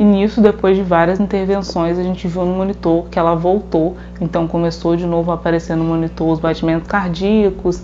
E nisso, depois de várias intervenções, a gente viu no monitor que ela voltou. Então começou de novo a aparecer no monitor os batimentos cardíacos.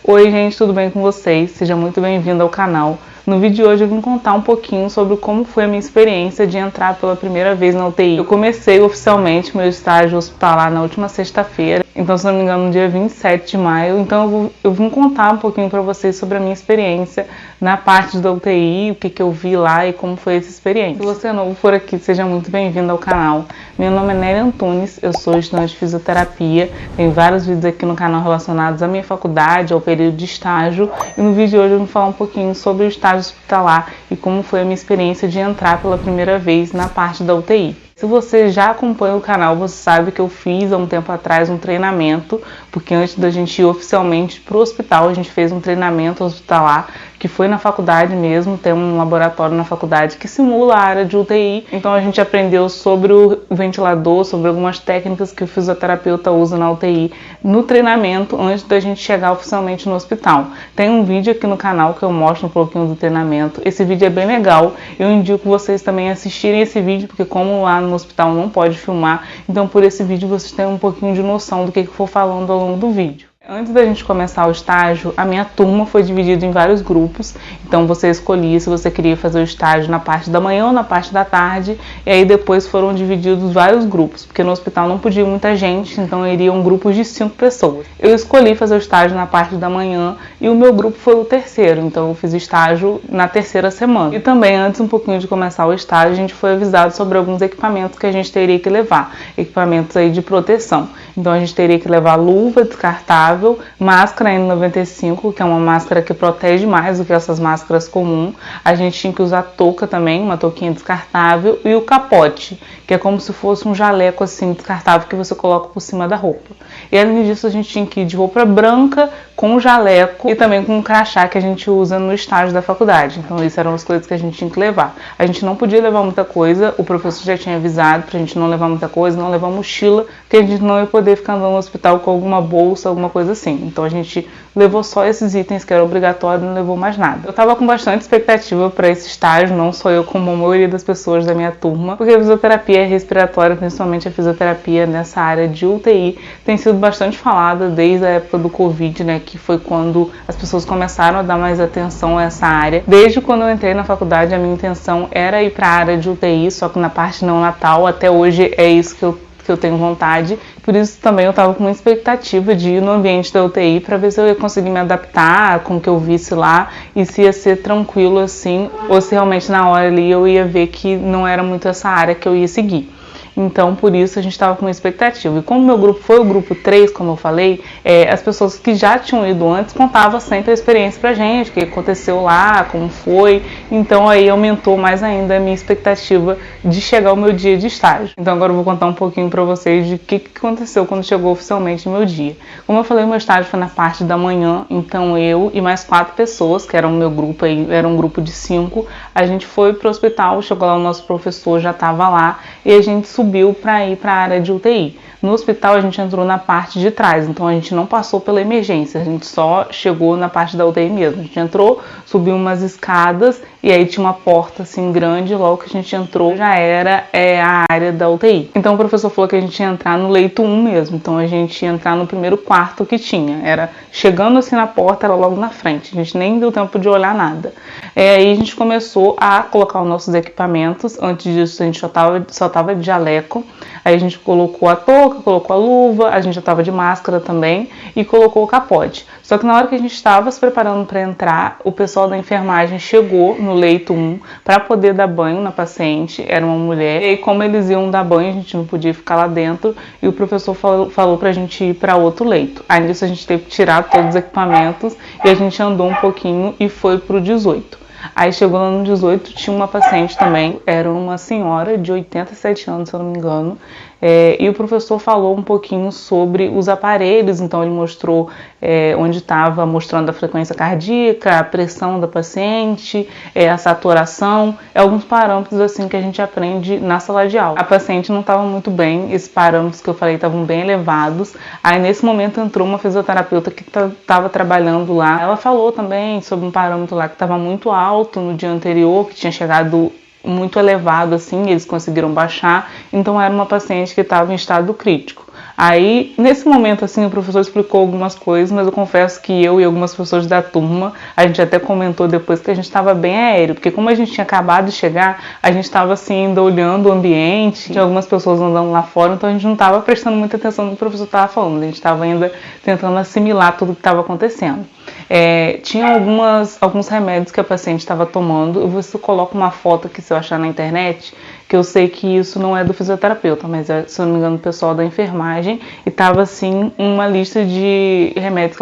Oi gente, tudo bem com vocês? Seja muito bem-vindo ao canal. No vídeo de hoje eu vim contar um pouquinho sobre como foi a minha experiência de entrar pela primeira vez na UTI. Eu comecei oficialmente meu estágio hospitalar na última sexta-feira, então se não me engano no dia 27 de maio, então eu vim contar um pouquinho para vocês sobre a minha experiência na parte da UTI, o que eu vi lá e como foi essa experiência. Se você é novo por aqui, seja muito bem-vindo ao canal. Meu nome é Nery Antunes, eu sou estudante de fisioterapia, tem vários vídeos aqui no canal relacionados à minha faculdade, ao período de estágio, e no vídeo de hoje eu vou falar um pouquinho sobre o estágio hospitalar e como foi a minha experiência de entrar pela primeira vez na parte da UTI. Se você já acompanha o canal, você sabe que eu fiz há um tempo atrás um treinamento, porque antes da gente ir oficialmente para o hospital, a gente fez um treinamento hospitalar, que foi na faculdade mesmo, tem um laboratório na faculdade que simula a área de UTI, então a gente aprendeu sobre o ventilador, sobre algumas técnicas que o fisioterapeuta usa na UTI no treinamento antes da gente chegar oficialmente no hospital. Tem um vídeo aqui no canal que eu mostro um pouquinho do treinamento, esse vídeo é bem legal, eu indico vocês também assistirem esse vídeo, porque como lá no hospital não pode filmar, então por esse vídeo vocês têm um pouquinho de noção do que eu for falando ao longo do vídeo. Antes da gente começar o estágio, a minha turma foi dividida em vários grupos, então você escolhia se você queria fazer o estágio na parte da manhã ou na parte da tarde, e aí depois foram divididos vários grupos, porque no hospital não podia muita gente, então iriam grupos de 5 pessoas. Eu escolhi fazer o estágio na parte da manhã e o meu grupo foi o terceiro, então eu fiz estágio na terceira semana. E também, antes um pouquinho de começar o estágio, a gente foi avisado sobre alguns equipamentos que a gente teria que levar, equipamentos aí de proteção. Então a gente teria que levar luva descartável, máscara N95, que é uma máscara que protege mais do que essas máscaras comuns. A gente tinha que usar touca também, uma touquinha descartável, e o capote, que é como se fosse um jaleco assim descartável que você coloca por cima da roupa. E além disso a gente tinha que ir de roupa branca com jaleco e também com um crachá que a gente usa no estágio da faculdade. Então isso eram as coisas que a gente tinha que levar. A gente não podia levar muita coisa, o professor já tinha avisado pra gente não levar muita coisa, não levar mochila, porque a gente não ia poder ficar andando no hospital com alguma bolsa, alguma coisa assim. Então a gente levou só esses itens que eram obrigatórios, não levou mais nada. Eu tava com bastante expectativa para esse estágio, não só eu, como a maioria das pessoas da minha turma, porque a fisioterapia respiratória, principalmente a fisioterapia nessa área de UTI, tem sido bastante falada desde a época do Covid, né, que foi quando as pessoas começaram a dar mais atenção a essa área. Desde quando eu entrei na faculdade, a minha intenção era ir para a área de UTI, só que na parte não natal, até hoje é isso que eu tenho vontade. Por isso também eu estava com uma expectativa de ir no ambiente da UTI para ver se eu ia conseguir me adaptar com o que eu visse lá e se ia ser tranquilo assim, ou se realmente na hora ali eu ia ver que não era muito essa área que eu ia seguir. Então, por isso, a gente estava com uma expectativa. E como meu grupo foi o grupo 3, como eu falei, as pessoas que já tinham ido antes contavam sempre a experiência pra gente, o que aconteceu lá, como foi. Então, aí aumentou mais ainda a minha expectativa de chegar ao meu dia de estágio. Então, agora eu vou contar um pouquinho pra vocês de o que aconteceu quando chegou oficialmente o meu dia. Como eu falei, meu estágio foi na parte da manhã, então eu e mais 4 pessoas, que eram o meu grupo aí, era um grupo de 5, a gente foi pro hospital, chegou lá, o nosso professor já estava lá, e a gente subiu para ir para a área de UTI. No hospital a gente entrou na parte de trás, então a gente não passou pela emergência, a gente só chegou na parte da UTI mesmo. A gente entrou, subiu umas escadas e aí tinha uma porta assim grande, logo que a gente entrou já era a área da UTI. Então o professor falou que a gente ia entrar no leito 1 mesmo, então a gente ia entrar no primeiro quarto que tinha, era chegando assim na porta, era logo na frente, a gente nem deu tempo de olhar nada. Aí a gente começou a colocar os nossos equipamentos, antes disso a gente só tava de jaleco, aí a gente colocou a touca, colocou a luva, a gente já estava de máscara também e colocou o capote. Só que na hora que a gente estava se preparando para entrar, o pessoal da enfermagem chegou no leito 1 para poder dar banho na paciente, era uma mulher, e aí como eles iam dar banho, a gente não podia ficar lá dentro e o professor falou pra gente ir para outro leito. Aí nisso a gente teve que tirar todos os equipamentos e a gente andou um pouquinho e foi pro 18. Aí chegou lá no 18, tinha uma paciente também, era uma senhora de 87 anos, se eu não me engano, E o professor falou um pouquinho sobre os aparelhos, então ele mostrou onde estava mostrando a frequência cardíaca, a pressão da paciente, a saturação, alguns parâmetros assim que a gente aprende na sala de aula. A paciente não estava muito bem, esses parâmetros que eu falei estavam bem elevados. Aí nesse momento entrou uma fisioterapeuta que estava trabalhando lá. Ela falou também sobre um parâmetro lá que estava muito alto no dia anterior, que tinha chegado muito elevado assim, eles conseguiram baixar, então era uma paciente que estava em estado crítico. Aí, nesse momento, assim, o professor explicou algumas coisas, mas eu confesso que eu e algumas pessoas da turma, a gente até comentou depois que a gente estava bem aéreo, porque como a gente tinha acabado de chegar, a gente estava assim, ainda olhando o ambiente, tinha algumas pessoas andando lá fora, então a gente não estava prestando muita atenção no que o professor estava falando, a gente estava ainda tentando assimilar tudo o que estava acontecendo. Tinha alguns remédios que a paciente estava tomando. Eu vou ver se eu coloco uma foto aqui, se eu achar na internet, que eu sei que isso não é do fisioterapeuta, mas é, se eu não me engano, do pessoal da enfermagem, e estava assim uma lista de remédios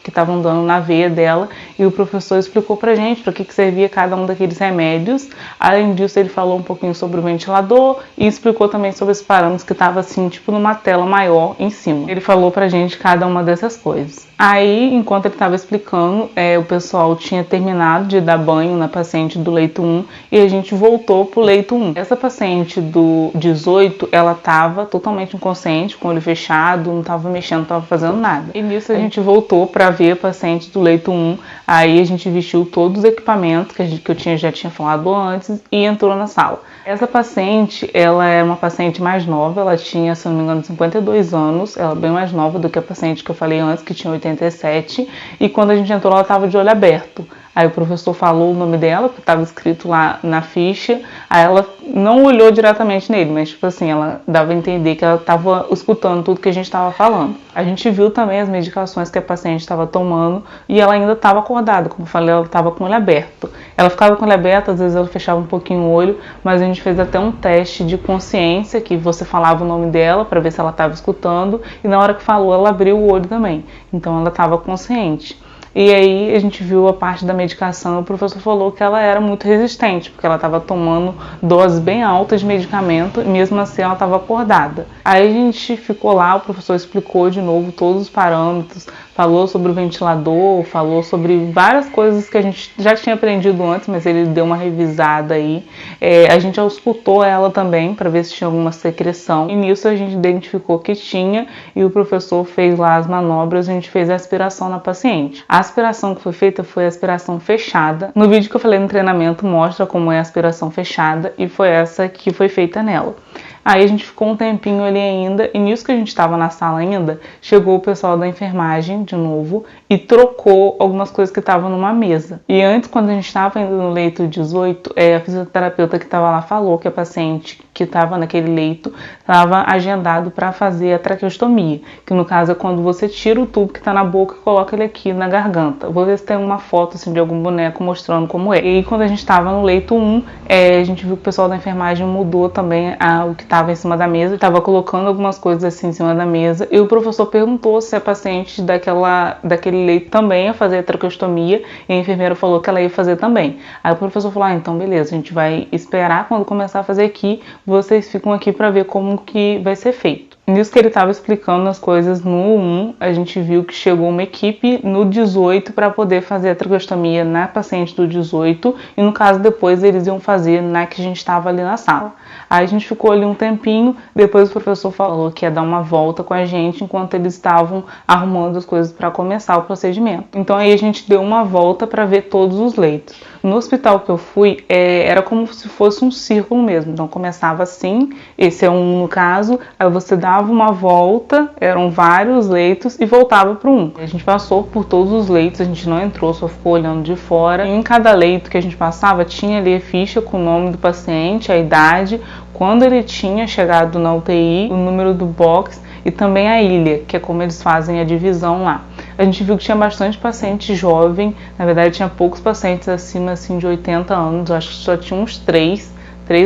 que estavam dando na veia dela, e o professor explicou pra gente para que servia cada um daqueles remédios. Além disso, ele falou um pouquinho sobre o ventilador e explicou também sobre os parâmetros que estava assim, tipo numa tela maior em cima. Ele falou pra gente cada uma dessas coisas. Aí, enquanto ele estava explicando, o pessoal tinha terminado de dar banho na paciente do leito 1 e a gente voltou pro leito 1. Essa paciente do 18, ela estava totalmente inconsciente, com o olho fechado, não estava mexendo, não estava fazendo nada. E nisso a gente voltou para ver a paciente do leito 1, aí a gente vestiu todos os equipamentos que eu já tinha falado antes e entrou na sala. Essa paciente, ela é uma paciente mais nova, ela tinha, se não me engano, 52 anos, ela é bem mais nova do que a paciente que eu falei antes, que tinha 87, e quando a gente entrou ela estava de olho aberto. Aí o professor falou o nome dela, que estava escrito lá na ficha, aí ela não olhou diretamente nele, mas tipo assim, ela dava a entender que ela estava escutando tudo que a gente estava falando. A gente viu também as medicações que a paciente estava tomando e ela ainda estava acordada, como eu falei, ela estava com o olho aberto. Ela ficava com o olho aberto, às vezes ela fechava um pouquinho o olho, mas a gente fez até um teste de consciência, que você falava o nome dela para ver se ela estava escutando, e na hora que falou ela abriu o olho também, então ela estava consciente. E aí a gente viu a parte da medicação, o professor falou que ela era muito resistente, porque ela estava tomando doses bem altas de medicamento e mesmo assim ela estava acordada. Aí a gente ficou lá, o professor explicou de novo todos os parâmetros, falou sobre o ventilador, falou sobre várias coisas que a gente já tinha aprendido antes, mas ele deu uma revisada aí. A gente auscultou ela também para ver se tinha alguma secreção, e nisso a gente identificou que tinha, e o professor fez lá as manobras, a gente fez a aspiração na paciente. A aspiração que foi feita foi a aspiração fechada. No vídeo que eu falei no treinamento mostra como é a aspiração fechada, e foi essa que foi feita nela. Aí a gente ficou um tempinho ali ainda, e nisso que a gente estava na sala ainda, chegou o pessoal da enfermagem de novo e trocou algumas coisas que estavam numa mesa. E antes, quando a gente estava indo no leito 18, a fisioterapeuta que estava lá falou que a paciente que estava naquele leito estava agendado para fazer a traqueostomia, que no caso é quando você tira o tubo que está na boca e coloca ele aqui na garganta. Vou ver se tem uma foto assim, de algum boneco mostrando como é. E aí, quando a gente estava no leito 1, a gente viu que o pessoal da enfermagem mudou também o que estava em cima da mesa, estava colocando algumas coisas assim em cima da mesa, e o professor perguntou se a paciente daquele leito também ia fazer a traqueostomia, e a enfermeira falou que ela ia fazer também. Aí o professor falou, então beleza, a gente vai esperar, quando começar a fazer aqui, vocês ficam aqui para ver como que vai ser feito. Nisso que ele estava explicando as coisas no 1, a gente viu que chegou uma equipe no 18 para poder fazer a traqueostomia na paciente do 18, e no caso depois eles iam fazer na que a gente estava ali na sala. Aí a gente ficou ali um tempinho, depois o professor falou que ia dar uma volta com a gente enquanto eles estavam arrumando as coisas para começar o procedimento. Então aí a gente deu uma volta para ver todos os leitos. No hospital que eu fui, era como se fosse um círculo mesmo, então começava assim, esse é um no caso, aí você dava uma volta, eram vários leitos e voltava para um. A gente passou por todos os leitos, a gente não entrou, só ficou olhando de fora. E em cada leito que a gente passava, tinha ali a ficha com o nome do paciente, a idade, quando ele tinha chegado na UTI, o número do box e também a ilha, que é como eles fazem a divisão lá. A gente viu que tinha bastante paciente jovem, na verdade tinha poucos pacientes acima assim, de 80 anos, eu acho que só tinha uns 3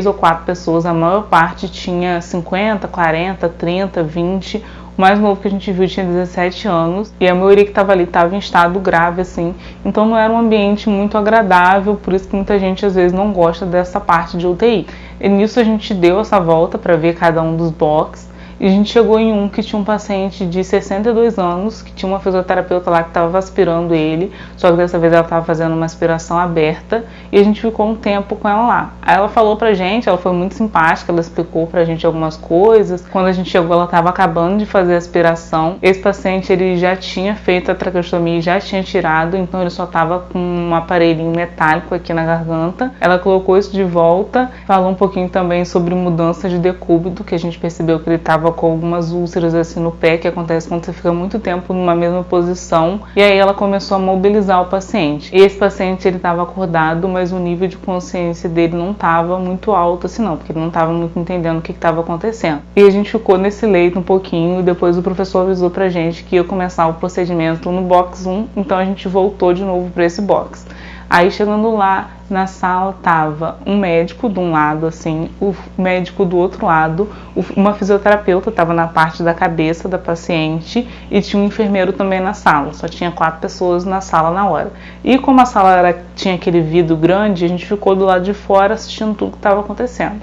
ou 4 pessoas, a maior parte tinha 50, 40, 30, 20, o mais novo que a gente viu tinha 17 anos, e a maioria que estava ali estava em estado grave, assim, então não era um ambiente muito agradável, por isso que muita gente às vezes não gosta dessa parte de UTI. E nisso a gente deu essa volta para ver cada um dos boxes. E a gente chegou em um que tinha um paciente de 62 anos, que tinha uma fisioterapeuta lá que estava aspirando ele, só que dessa vez ela estava fazendo uma aspiração aberta, e a gente ficou um tempo com ela lá. Aí ela falou pra gente, ela foi muito simpática, ela explicou pra gente algumas coisas. Quando a gente chegou, ela estava acabando de fazer a aspiração. Esse paciente, ele já tinha feito a traqueostomia e já tinha tirado, então ele só estava com um aparelhinho metálico aqui na garganta. Ela colocou isso de volta, falou um pouquinho também sobre mudança de decúbito, que a gente percebeu que ele estava com algumas úlceras assim no pé, que acontece quando você fica muito tempo numa mesma posição, e aí ela começou a mobilizar o paciente. E esse paciente, ele estava acordado, mas o nível de consciência dele não estava muito alto assim não, porque ele não estava muito entendendo o que estava acontecendo. E a gente ficou nesse leito um pouquinho, e depois o professor avisou pra gente que ia começar o procedimento no box 1, então a gente voltou de novo para esse box. Aí chegando lá na sala tava um médico de um lado assim, o médico do outro lado, uma fisioterapeuta estava na parte da cabeça da paciente e tinha um enfermeiro também na sala. Só tinha 4 pessoas na sala na hora. E como a sala tinha aquele vidro grande, a gente ficou do lado de fora assistindo tudo que estava acontecendo.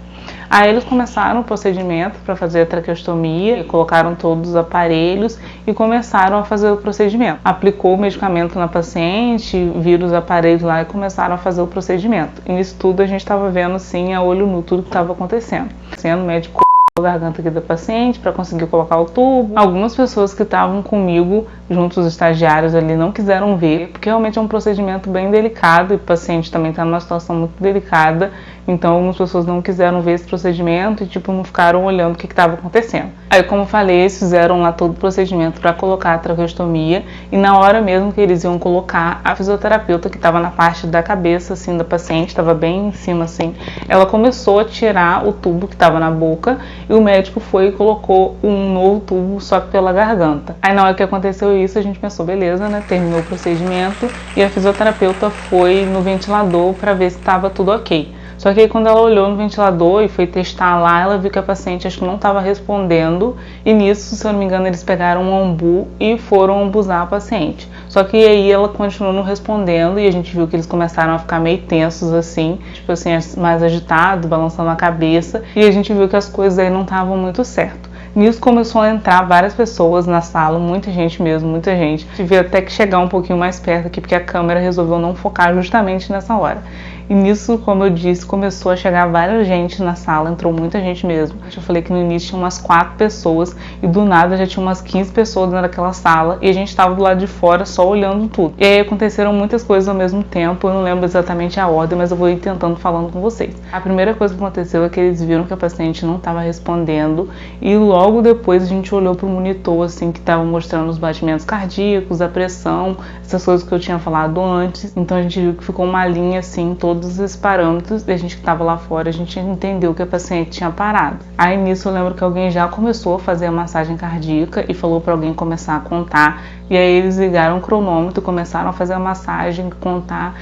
Aí eles começaram o procedimento para fazer a traqueostomia, colocaram todos os aparelhos e começaram a fazer o procedimento. Aplicou o medicamento na paciente, viram os aparelhos lá e começaram a fazer o procedimento. E nisso tudo a gente estava vendo assim a olho nu tudo que estava acontecendo. Sendo médico a garganta aqui da paciente para conseguir colocar o tubo. Algumas pessoas que estavam comigo, junto os estagiários ali, não quiseram ver, porque realmente é um procedimento bem delicado e o paciente também está numa situação muito delicada. Então algumas pessoas não quiseram ver esse procedimento e tipo não ficaram olhando o que estava acontecendo. Aí, como eu falei, eles fizeram lá todo o procedimento para colocar a traqueostomia, e na hora mesmo que eles iam colocar, a fisioterapeuta que estava na parte da cabeça assim da paciente, estava bem em cima assim, ela começou a tirar o tubo que estava na boca, e o médico foi e colocou um novo tubo só que pela garganta. Aí na hora que aconteceu isso, a gente pensou, beleza, né, terminou o procedimento, e a fisioterapeuta foi no ventilador para ver se estava tudo ok. Só que aí quando ela olhou no ventilador e foi testar lá, ela viu que a paciente acho que não estava respondendo, e nisso, se eu não me engano, eles pegaram um ambu e foram ambuzar a paciente. Só que aí ela continuou não respondendo, e a gente viu que eles começaram a ficar meio tensos assim, tipo assim, mais agitados, balançando a cabeça, e a gente viu que as coisas aí não estavam muito certo. Nisso começou a entrar várias pessoas na sala, muita gente mesmo, muita gente. Tive até que chegar um pouquinho mais perto aqui, porque a câmera resolveu não focar justamente nessa hora. E nisso, como eu disse, começou a chegar várias gente na sala, entrou muita gente mesmo. Eu falei que no início tinha umas 4 pessoas e do nada já tinha umas 15 pessoas dentro daquela sala, e a gente estava do lado de fora só olhando tudo. E aí aconteceram muitas coisas ao mesmo tempo, eu não lembro exatamente a ordem, mas eu vou ir tentando falando com vocês. A primeira coisa que aconteceu é que eles viram que a paciente não estava respondendo, e logo depois a gente olhou para o monitor assim, que estava mostrando os batimentos cardíacos, a pressão, essas coisas que eu tinha falado antes. Então a gente viu que ficou uma linha assim, todos esses parâmetros, e a gente que estava lá fora, a gente entendeu que a paciente tinha parado. Aí nisso eu lembro que alguém já começou a fazer a massagem cardíaca e falou para alguém começar a contar, e aí eles ligaram o cronômetro, começaram a fazer a massagem, contar,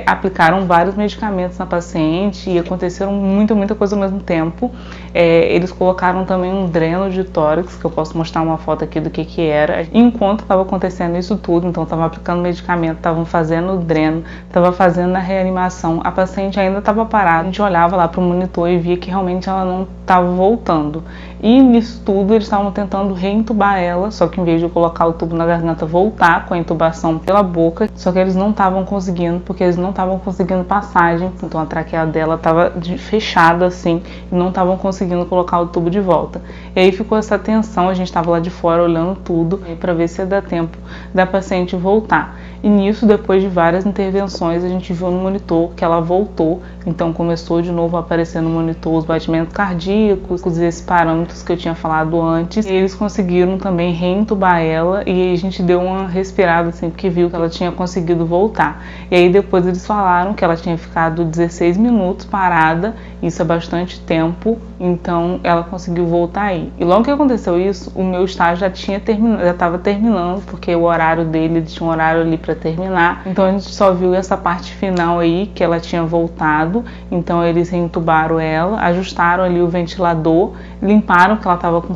aplicaram vários medicamentos na paciente, e aconteceram muita coisa ao mesmo tempo. Eles colocaram também um dreno de tórax, que eu posso mostrar uma foto aqui do que era. Enquanto estava acontecendo isso tudo, então estavam aplicando medicamento, estavam fazendo o dreno, estavam fazendo a reanimação, a paciente ainda estava parada. A gente olhava lá para o monitor e via que realmente ela não estava voltando. E nisso tudo eles estavam tentando reintubar ela, só que em vez de colocar o tubo na garganta, voltar com a intubação pela boca, só que eles não estavam conseguindo, porque eles não estavam conseguindo passagem, então a traqueia dela estava fechada assim, e não estavam conseguindo colocar o tubo de volta. E aí ficou essa tensão, a gente estava lá de fora olhando tudo para ver se ia dar tempo da paciente voltar. E nisso, depois de várias intervenções, a gente viu no monitor que ela voltou, então começou de novo a aparecer no monitor os batimentos cardíacos, esses parâmetros que eu tinha falado antes, e eles conseguiram também reintubar ela, e aí a gente deu uma respirada assim, porque viu que ela tinha conseguido voltar. E aí depois eles falaram que ela tinha ficado 16 minutos parada, isso é bastante tempo, então ela conseguiu voltar aí. E logo que aconteceu isso, o meu estágio já estava terminando, porque o horário dele, ele tinha um horário ali para terminar, então a gente só viu essa parte final aí, que ela tinha voltado, então eles reintubaram ela, ajustaram ali o ventilador, limparam que ela estava com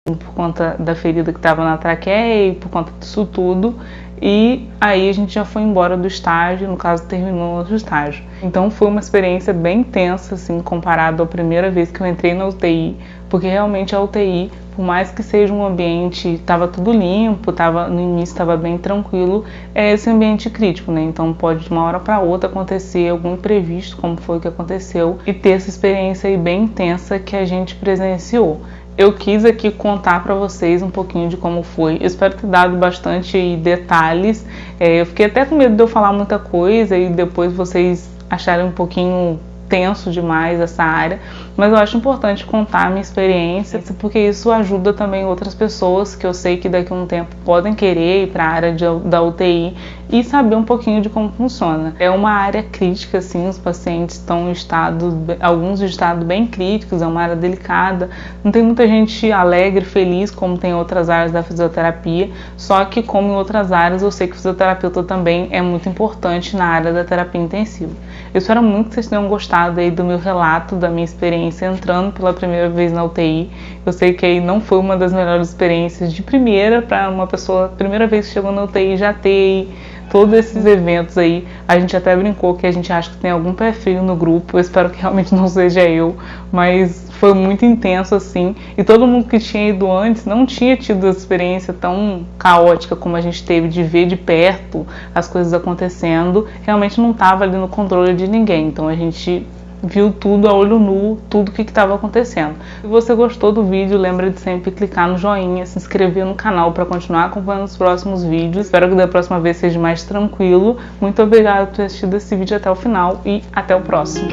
por conta da ferida que estava na traqueia e por conta disso tudo, e aí a gente já foi embora do estágio, no caso terminou o nosso estágio. Então foi uma experiência bem intensa, assim, comparado à primeira vez que eu entrei na UTI, porque realmente a UTI, por mais que seja um ambiente, estava tudo limpo, no início estava bem tranquilo, é esse ambiente crítico, né? Então pode de uma hora para outra acontecer algum imprevisto, como foi o que aconteceu, e ter essa experiência aí bem intensa que a gente presenciou. Eu quis aqui contar para vocês um pouquinho de como foi. Eu espero ter dado bastante detalhes. Eu fiquei até com medo de eu falar muita coisa e depois vocês acharem um pouquinho tenso demais essa área, mas eu acho importante contar a minha experiência, porque isso ajuda também outras pessoas que eu sei que daqui a um tempo podem querer ir para a área da UTI e saber um pouquinho de como funciona. É uma área crítica, assim, os pacientes estão em alguns em estado bem críticos, é uma área delicada, não tem muita gente alegre, feliz, como tem em outras áreas da fisioterapia, só que como em outras áreas, eu sei que o fisioterapeuta também é muito importante na área da terapia intensiva. Eu espero muito que vocês tenham gostado aí do meu relato, da minha experiência entrando pela primeira vez na UTI. Eu sei que aí não foi uma das melhores experiências de primeira, para uma pessoa, primeira vez que chegou na UTI, já ter todos esses eventos aí. A gente até brincou que a gente acha que tem algum pé frio no grupo, eu espero que realmente não seja eu, mas foi muito intenso assim, e todo mundo que tinha ido antes não tinha tido essa experiência tão caótica como a gente teve de ver de perto as coisas acontecendo, realmente não estava ali no controle de ninguém, então a gente viu tudo a olho nu, tudo o que estava acontecendo. Se você gostou do vídeo, lembra de sempre clicar no joinha, se inscrever no canal para continuar acompanhando os próximos vídeos. Espero que da próxima vez seja mais tranquilo. Muito obrigada por ter assistido esse vídeo até o final e até o próximo.